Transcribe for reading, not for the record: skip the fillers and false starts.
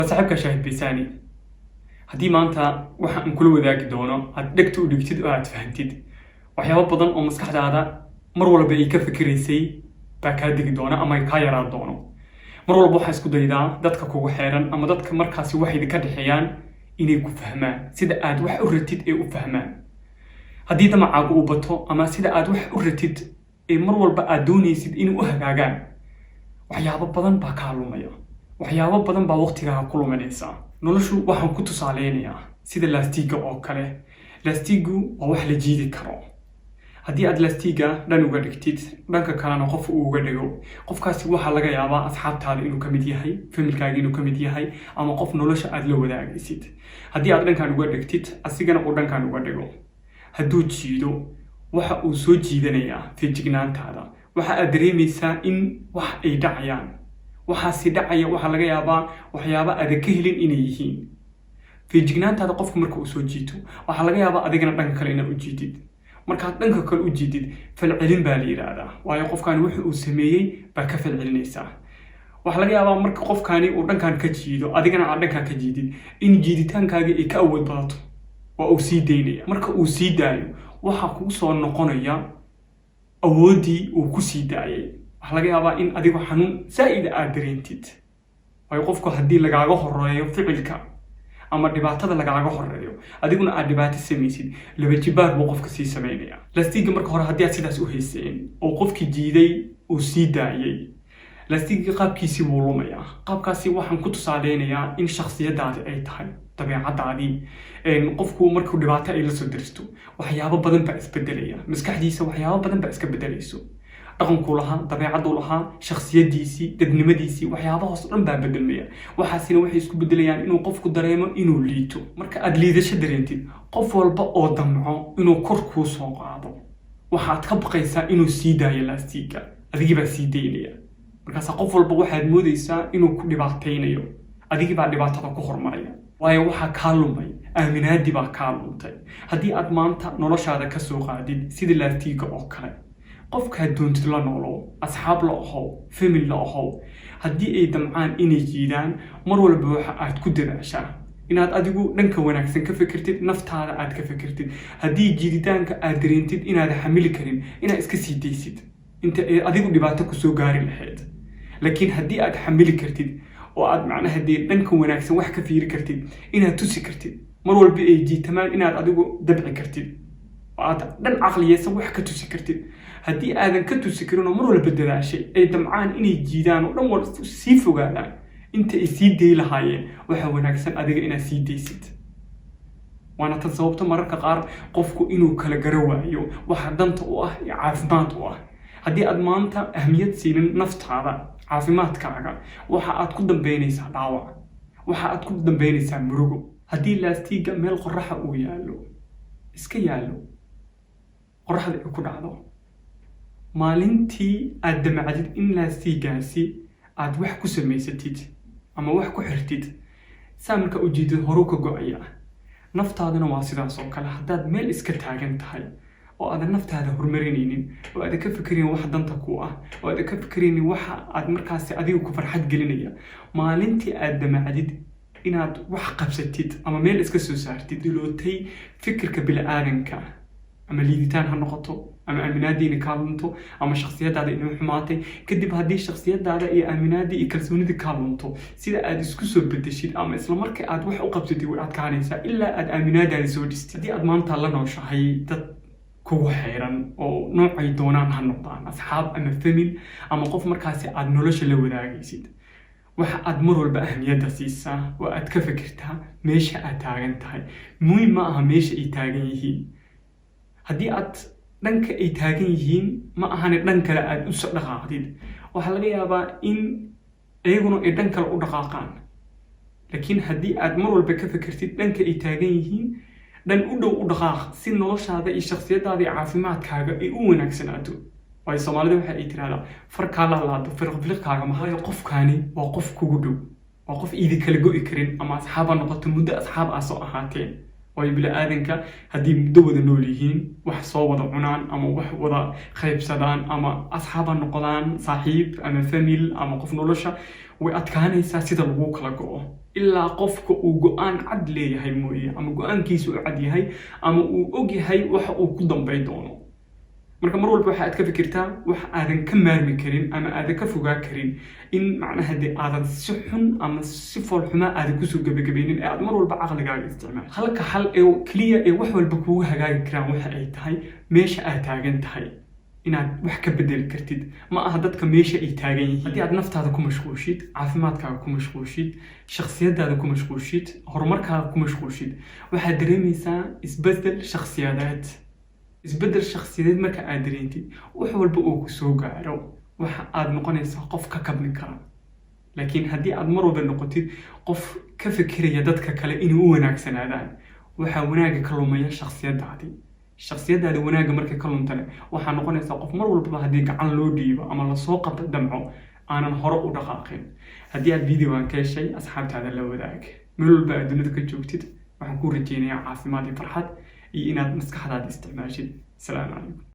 صاحبك شاهد بيساني haddii maanta waxa aan kula wadaagi doono aad dhegta u dhigtid oo aad fahantid waxyaabo badan oo maskaxdaada mar walba ay ka fikiraysay baa kaa degi doona ama ay kaa yaraan doono mar walba waxaa isku daydaa dadka kugu xeeran ama dadka markaasi wax idinka dhexeeyaan inay ku fahmaan sida aad wax u ratid ee u fahmaan haddii damacaagu u bato ama sida aad wax u ratid ee mar walba aad doonaysid inay u hagaagaan waxyaabo badan baa kaa lumaya waxyaabo badan baa waqtigaaga ku luminaysaa noloshu waxaan ku tusaaleynayaa sida laastiga oo kale laastigu waa wax la jiidi karo haddii aad laastiga dhan uga dhigtid dhanka kalena qof uu uga dhigo qofkaasi waxaa laga yaabaa asxaabtaada inuu ka mid yahay familkaaga inuu ka mid yahay ama qof nolosha aad la wadaagaysid haddii aad dhankan uga dhigtid asigana uu dhankan uga dhigo hadduu jiido waxa uu soo jiidanayaa feejignaantaada waxa aad dareemaysaa in wax ay dhacayaan waxaasi dhacaya waxa laga yaabaa waxyaabo aad ka helin inay yihiin feejignaantaada qofku marka uu soo jiito waxa laga yaabaa adigana dhanka kale inaad u jiidid markaad dhanka kale u jiidid falcelin baa la yiraahdaa waayo qofkani wuxuu uu sameeyay baa ka falcelinaysaa waxa laga yaabaa marka qofkani uu dhankan ka jiido adigana aad dhankan ka jiidid in jiiditaankaaga ay ka awood badato waa uu sii daynaya marka uu sii daayo waxa kugu soo noqonaya awoodii uu ku sii daayay waxa laga yaabaa in adigu xanuun saa'id aad dareentid waayo qofku haddii lagaaga horeeyo ficilka ama dhibaatada lagaaga horeeyo adiguna aad dhibaato samaysid laba jibaar buu qofka sii sameynaya laastiga marka hore haddii aad sidaas u hayseen oo qofkii jiiday uu sii daayay laastiga qaabkiisii wuu lumayaa qaabkaasi waxaan ku tusaaleynayaa in shakhsiyadaadi ay tahay dabeecadaadii qofku markuu dhibaato ay la soo daristo waxyaabo badan baa isbedelaya maskaxdiisa waxyaabo badan baa iska bedelayso dhaqankuu lahaa dabeecaduu lahaa shakhsiyadiisii dadnimadiisii waxyaabahaas dhan baa bedelmaya waxaasina waxay isku bedelayaan inuu qofku dareemo inuu liito marka aad liidasho dareentid qof walba oo damco inuu kor kuu soo qaado waxaad ka baqaysaa inuu sii daayo laastiga adigii baa sii daynaya markaasa qof walba waxaad moodaysaa inuu ku dhibaataynayo adigii baa dhibaatada ku hormaraya waayo waxaa kaa lumay aaminaadii baa kaa luntay haddii aad maanta noloshaada ka soo qaadid sida laastiga oo kale qofkaad doontid la noolow asxaab la ahow famil la ahow haddii ay damcaan inay jiidaan mar walba waxa aad ku dadaashaa inaad adigu dhanka wanaagsan ka fikirtid naftaada aad ka fikirtid haddii jiiditaanka aad dareentid inaad xamili karin inaad iska sii daysid inta ay adigu dhibaato kusoo gaari lahayd laakiin haddii aad xamili kartid oo aad macnaha dee dhanka wanaagsan wax ka fiiri kartid inaad tusi kartid mar walba ay jiitamaan inaad adigu dabci kartid oo aad dhan caqliyeysan wax ka tusi kartid haddii aadan ka tusi karin oo mar walba dadaashay ay damcaan inay jiidaan oo dhan wal sii fogaadaan inta ay sii day lahaayeen waxa wanaagsan adiga inaad sii daysid waana tan sababta mararka qaar qofku inuu kala garo waayo waxa danta u ah iyo caafimaad u ah haddii aad maanta ahmiyad siinin naftaada caafimaadkaaga waxa aad ku dambeynaysaa dhaawac waxa aad ku dambeynaysaa murugo haddii laastiga meel qoraxa uu yaallo iska yaallo qoraxda ay ku dhacdo maalintii aad damacdid in laastigaasi aad wax ku samaysatid ama wax ku xirtid saa marka u jiidid horuu ka go-aya naftaadana waa sidaas oo kale haddaad meel iska taagan tahay oo aadan naftaada horumarinaynin oo aadan ka fikiraynin wax danta ku ah oo aadan ka fikiraynin waxa aad markaasi adiga ku farxad gelinaya maalintii aad damacdid inaad wax qabsatid ama meel iska soo saartid dilootay fikirka bili-aadanka ama liiditaan ha noqoto ama aaminaadiina kaa lunto ama shakhsiyadaada inuu xumaatay kadib haddii shakhsiyadaada iyo aaminaadii iyo kalsoonidii kaa lunto sida aad isku soo bedeshid ama isla markii aad wax u qabsatid way adkaanaysaa ilaa aad aaminaadaada soo dhistid haddii aad maanta la nooshahay dad kugu xeeran oo noocay doonaan ha noqdaan asxaab ama famil ama qof markaasi aad nolosha la wadaagaysid waxa aad mar walba ahmiyadda siisaa oo aad ka fikirtaa meesha aad taagan tahay muhiim ma aha meesha ay taagan yihiin haddii aad dhanka ay taagan yihiin ma ahane dhan kale aad u soo dhaqaaqdid waxaa laga yaabaa in iyaguna ay dhan kale u dhaqaaqaan laakiin haddii aad mar walba ka fikirtid dhanka ay taagan yihiin dhan u dhow u dhaqaaq si noloshaada iyo shakhsiyadaada iyo caafimaadkaaga ay u wanaagsanaato waayo soomaalida waxa ay tiraahdaa farkaa la laado firqfiliqkaaga maxaayo qofkaani waa qof kugu dhow waa qof iidi kala go'i karin ama asxaab ha noqoto muddo asxaab ah soo ahaateen waayo bili-aadanka haddii muddo wada nool yihiin wax soo wada cunaan ama wax wada qaybsadaan ama asxaaba noqdaan saaxiib ama famil ama qof nolosha way adkaanaysaa sida lagu kala go'o ilaa qofka uu go-aan cad leeyahay mooye ama go-aankiisa uu cad yahay ama uu og yahay waxa uu ku dambayn doono marka mar walba waxaad ka fikirtaa wax aadan ka maarmi karin ama aadan ka fogaa karin in macnaha dee aadan si xun ama si foolxumaa aadan kusoo gebagabaynin ee aad mar walba caqligaaga isticmaal halka xal ee keliya ee wax walba kugu hagaagi karaan waxa ay tahay meesha aad taagan tahay inaad wax ka bedeli kartid ma aha dadka meesha ay taagan yihiin haddii aad naftaada ku mashquushid caafimaadkaaga ku mashquushid shakhsiyadaada ku mashquushid horumarkaaga ku mashquushid waxaad dareemaysaa isbedel shakhsiyadeed isbedel shakhsiyadeed marka aad dareentid wax walba oo ku soo gaaro waxa aad noqonaysaa qof ka kabni kara laakiin haddii aad mar walba noqotid qof ka fikiraya dadka kale inay u wanaagsanaadaan waxaa wanaagga ka lumaya shakhsiyadaada wanaagga markay ka luntane waxaa noqonaysaa qof mar walbaba haddii gacan loo dhiibo ama lasoo qabto damco aanan hore u dhaqaaqin haddii aad videogan ka heshay asxaabtaada la wadaag meel walba aad dunida ka joogtid waxaan kuu rajeynayaa caafimaad iyo farxad iyo inaad maskaxdaada isticmaashid. Asalaamu calaykum.